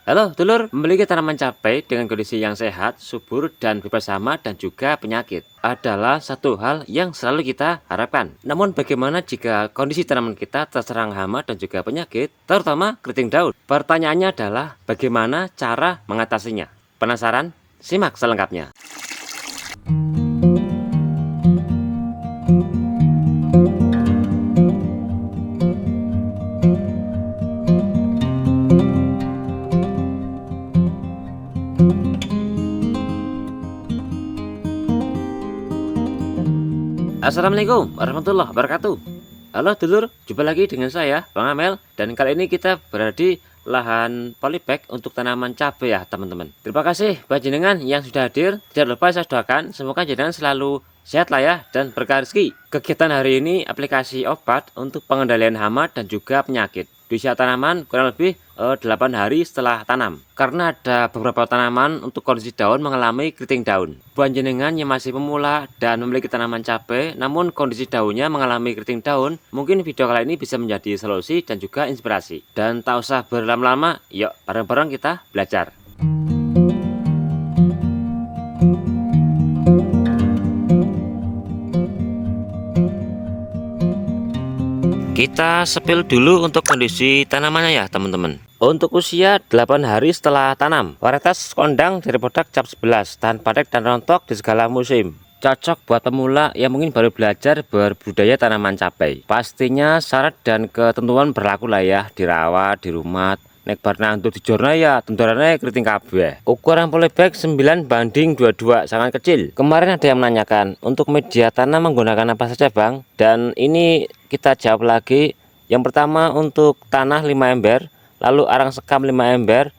Halo, dulur, memiliki tanaman cabai dengan kondisi yang sehat, subur, dan bebas hama dan juga penyakit adalah satu hal yang selalu kita harapkan. Namun bagaimana jika kondisi tanaman kita terserang hama dan juga penyakit, terutama keriting daun? Pertanyaannya adalah bagaimana cara mengatasinya? Penasaran? Simak selengkapnya. Assalamualaikum warahmatullahi wabarakatuh. Halo dulur, jumpa lagi dengan saya Bang Amel. Dan kali ini kita berada di lahan polybag untuk tanaman cabai ya teman-teman. Terima kasih buat jenengan yang sudah hadir. Tidak lupa saya doakan semoga jenengan selalu sehat lah ya dan berkah rezeki. Kegiatan hari ini aplikasi obat untuk pengendalian hama dan juga penyakit di usia tanaman kurang lebih 8 hari setelah tanam. Karena ada beberapa tanaman untuk kondisi daun mengalami keriting daun. Buat jenengan yang masih pemula dan memiliki tanaman cabai namun kondisi daunnya mengalami keriting daun, mungkin video kali ini bisa menjadi solusi dan juga inspirasi. Dan tak usah berlama-lama, yuk bareng-bareng kita belajar. Kita sepil dulu untuk kondisi tanamannya ya teman-teman. Untuk usia 8 hari setelah tanam, varietas kondang dari produk cap 11, tahan padek dan rontok di segala musim. Cocok buat pemula yang mungkin baru belajar berbudidaya tanaman cabai. Pastinya syarat dan ketentuan berlaku lah ya, dirawat di rumah. Nek barna untuk dijorna ya tenturannya keriting kabeh. Ukuran polybag 9:22, sangat kecil. Kemarin ada yang menanyakan untuk media tanam menggunakan apa saja Bang? Dan ini kita jawab lagi. Yang pertama untuk tanah 5 ember, lalu arang sekam 5 ember,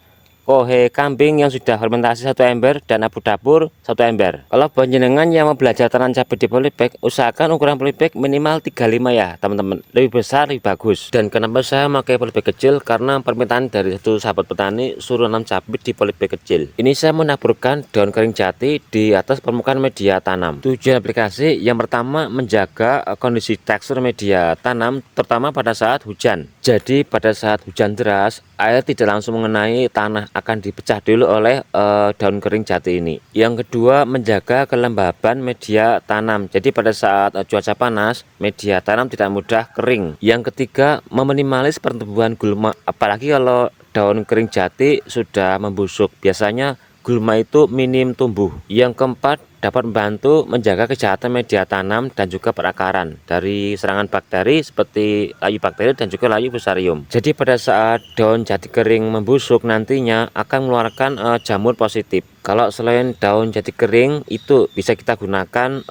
kohe kambing yang sudah fermentasi 1 ember, dan abu dapur 1 ember. Kalau panjenengan yang mau belajar tanam cabai di polybag, usahakan ukuran polybag minimal 35 ya teman-teman. Lebih besar lebih bagus. Dan kenapa saya pakai polybag kecil? Karena permintaan dari satu sahabat petani suruh nanam cabai di polybag kecil. Ini saya menaburkan daun kering jati di atas permukaan media tanam. Tujuan aplikasi yang pertama menjaga kondisi tekstur media tanam terutama pada saat hujan. Jadi pada saat hujan deras, air tidak langsung mengenai tanah, akan dipecah dulu oleh daun kering jati ini. Yang kedua, menjaga kelembaban media tanam. Jadi pada saat cuaca panas, media tanam tidak mudah kering. Yang ketiga, meminimalis pertumbuhan gulma, apalagi kalau daun kering jati sudah membusuk. Biasanya gulma itu minim tumbuh. Yang keempat, dapat membantu menjaga kesehatan media tanam dan juga perakaran dari serangan bakteri seperti layu bakteri dan juga layu fusarium. Jadi pada saat daun jati kering membusuk nantinya akan mengeluarkan jamur positif. Kalau selain daun jati kering itu bisa kita gunakan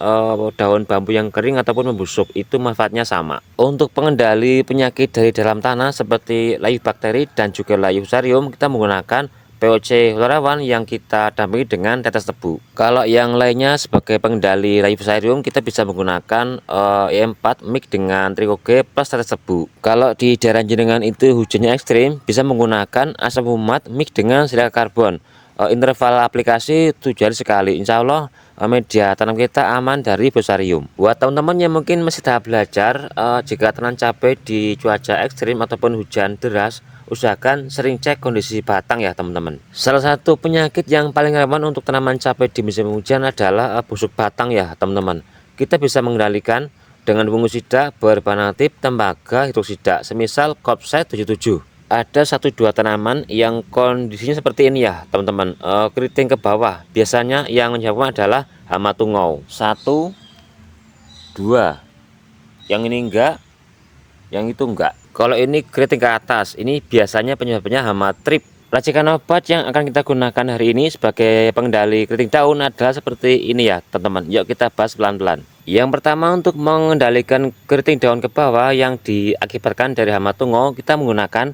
daun bambu yang kering ataupun membusuk, itu manfaatnya sama. Untuk pengendali penyakit dari dalam tanah seperti layu bakteri dan juga layu fusarium, kita menggunakan POC Flora One yang kita dampingi dengan tetes tebu. Kalau yang lainnya sebagai pengendali layu fusarium, kita bisa menggunakan E4 mix dengan Tricoge plus tetes tebu. Kalau di daerah jenengan itu hujannya ekstrim, bisa menggunakan asam fumat mix dengan silika karbon. Interval aplikasi 7 hari sekali. Insya Allah media tanam kita aman dari fusarium. Buat teman-teman yang mungkin masih tahap belajar, jika tanam cabai di cuaca ekstrim ataupun hujan deras, usahakan sering cek kondisi batang ya teman-teman. Salah satu penyakit yang paling rawan untuk tanaman cabai di musim hujan adalah busuk batang ya teman-teman. Kita bisa mengendalikan dengan fungusida berbahan aktif tembaga hidroksida semisal Kopset 77. Ada 1-2 tanaman yang kondisinya seperti ini ya teman-teman, keriting ke bawah. Biasanya yang menyebabkan adalah hama tungau. 1, 2, yang ini enggak, yang itu enggak. Kalau ini keriting ke atas, ini biasanya penyebabnya hama trip. Racikan obat yang akan kita gunakan hari ini sebagai pengendali keriting daun adalah seperti ini ya teman-teman. Yuk kita bahas pelan-pelan. Yang pertama, untuk mengendalikan keriting daun ke bawah yang diakibatkan dari hama tungau, kita menggunakan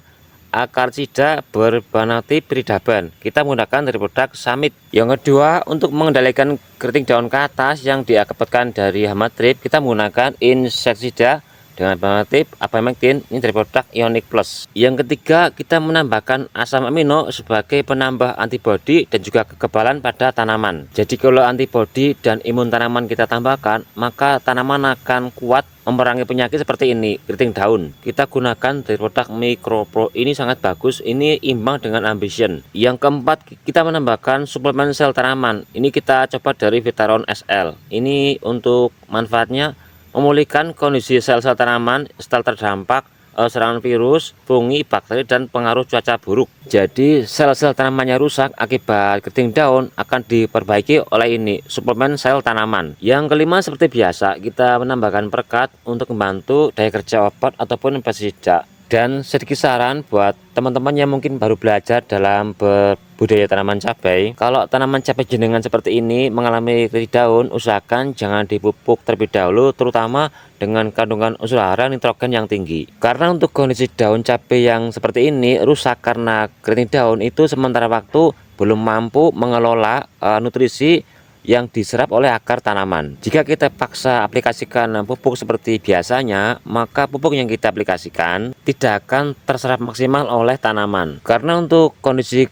Akartsida berbahan aktif Piridaban. Kita menggunakan dari produk Summit. Yang kedua, untuk mengendalikan keriting daun ke atas yang diakibatkan dari hama trip, kita menggunakan insektisida dengan alternatif ivermectin ini dari produk Ionic Plus. Yang ketiga, kita menambahkan asam amino sebagai penambah antibodi dan juga kekebalan pada tanaman. Jadi kalau antibodi dan imun tanaman kita tambahkan, maka tanaman akan kuat memerangi penyakit seperti ini, keriting daun. Kita gunakan dari produk MicroPro, ini sangat bagus, ini imbang dengan Ambition. Yang keempat, kita menambahkan suplemen sel tanaman. Ini kita coba dari Vitaron SL. Ini untuk manfaatnya memulihkan kondisi sel-sel tanaman setelah terdampak serangan virus, fungi, bakteri, dan pengaruh cuaca buruk. Jadi sel-sel tanamannya rusak akibat keriting daun akan diperbaiki oleh ini suplemen sel tanaman. Yang kelima, seperti biasa kita menambahkan perekat untuk membantu daya kerja obat ataupun pestisida. Dan sedikit saran buat teman-teman yang mungkin baru belajar dalam berbudidaya tanaman cabai. Kalau tanaman cabai jenengan seperti ini mengalami keriting daun, usahakan jangan dipupuk terlebih dahulu, terutama dengan kandungan unsur hara nitrogen yang tinggi. Karena untuk kondisi daun cabai yang seperti ini rusak karena keriting daun itu sementara waktu belum mampu mengelola nutrisi yang diserap oleh akar tanaman. Jika kita paksa aplikasikan pupuk seperti biasanya, maka pupuk yang kita aplikasikan tidak akan terserap maksimal oleh tanaman. Karena untuk kondisi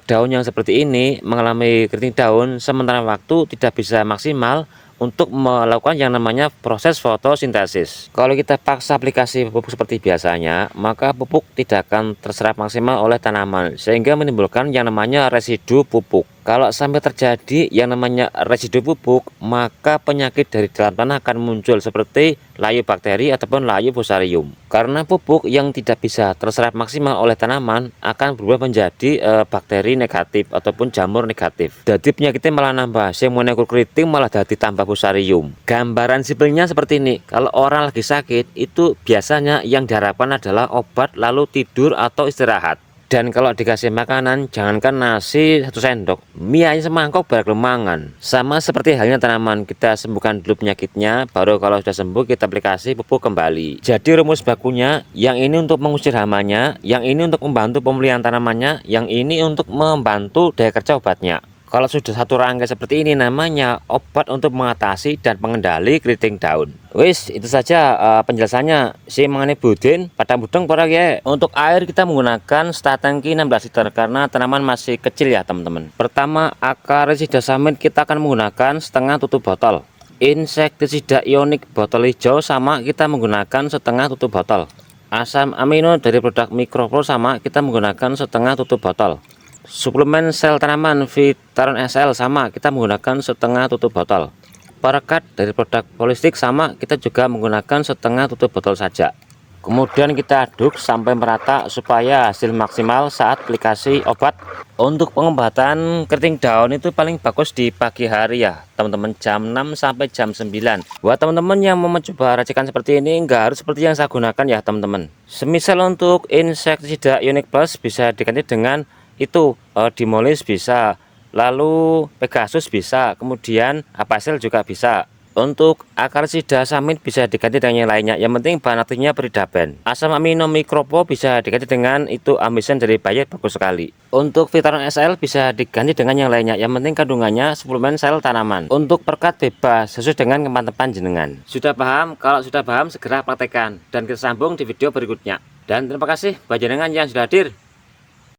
daun yang seperti ini mengalami keriting daun, sementara waktu tidak bisa maksimal untuk melakukan yang namanya proses fotosintesis. Kalau kita paksa aplikasi pupuk seperti biasanya, maka pupuk tidak akan terserap maksimal oleh tanaman, sehingga menimbulkan yang namanya residu pupuk. Kalau sampai terjadi yang namanya residu pupuk, maka penyakit dari dalam tanah akan muncul seperti layu bakteri ataupun layu fusarium. Karena pupuk yang tidak bisa terserap maksimal oleh tanaman akan berubah menjadi bakteri negatif ataupun jamur negatif. Jadi penyakitnya malah nambah, monokultur keriting malah jadi tambah fusarium. Gambaran simpelnya seperti ini. Kalau orang lagi sakit, itu biasanya yang diharapkan adalah obat lalu tidur atau istirahat. Dan kalau dikasih makanan, jangankan nasi 1 sendok, mie aja semangkok baru mangan. Sama seperti halnya tanaman, kita sembuhkan dulu penyakitnya, baru kalau sudah sembuh kita aplikasi pupuk kembali. Jadi rumus bakunya, yang ini untuk mengusir hamanya, yang ini untuk membantu pemulihan tanamannya, yang ini untuk membantu daya kerja obatnya. Kalau sudah satu rangkai seperti ini, namanya obat untuk mengatasi dan mengendali keriting daun. Wis, itu saja penjelasannya. Si mengenai budin pada mudeng para ya. Untuk air kita menggunakan tangki 16 liter karena tanaman masih kecil ya teman-teman. Pertama, akarisida samit kita akan menggunakan setengah tutup botol. Insektisida ionik botol hijau sama kita menggunakan setengah tutup botol. Asam amino dari produk MicroPro sama kita menggunakan setengah tutup botol. Suplemen sel tanaman Vitaron SL sama kita menggunakan setengah tutup botol. Perekat dari produk Polistik sama kita juga menggunakan setengah tutup botol saja. Kemudian kita aduk sampai merata supaya hasil maksimal saat aplikasi obat. Untuk pengobatan keriting daun itu paling bagus di pagi hari ya teman-teman, jam 6 sampai jam 9. Buat teman-teman yang mau mencoba racikan seperti ini, nggak harus seperti yang saya gunakan ya teman-teman. Semisal untuk insektisida Ionic Plus bisa diganti dengan itu Dimolis bisa, lalu Pegasus bisa, kemudian Apasil juga bisa. Untuk akarisida samit bisa diganti dengan yang lainnya, yang penting bahan aktifnya Peridaben. Asam amino MicroPro bisa diganti dengan itu Ambition dari Bayer, bagus sekali. Untuk Vitaron SL bisa diganti dengan yang lainnya, yang penting kandungannya suplemen sel tanaman. Untuk perekat bebas sesuai dengan kemantapan jenengan. Sudah paham? Kalau sudah paham segera praktekkan, dan kita sambung di video berikutnya. Dan terima kasih buat jenengan yang sudah hadir.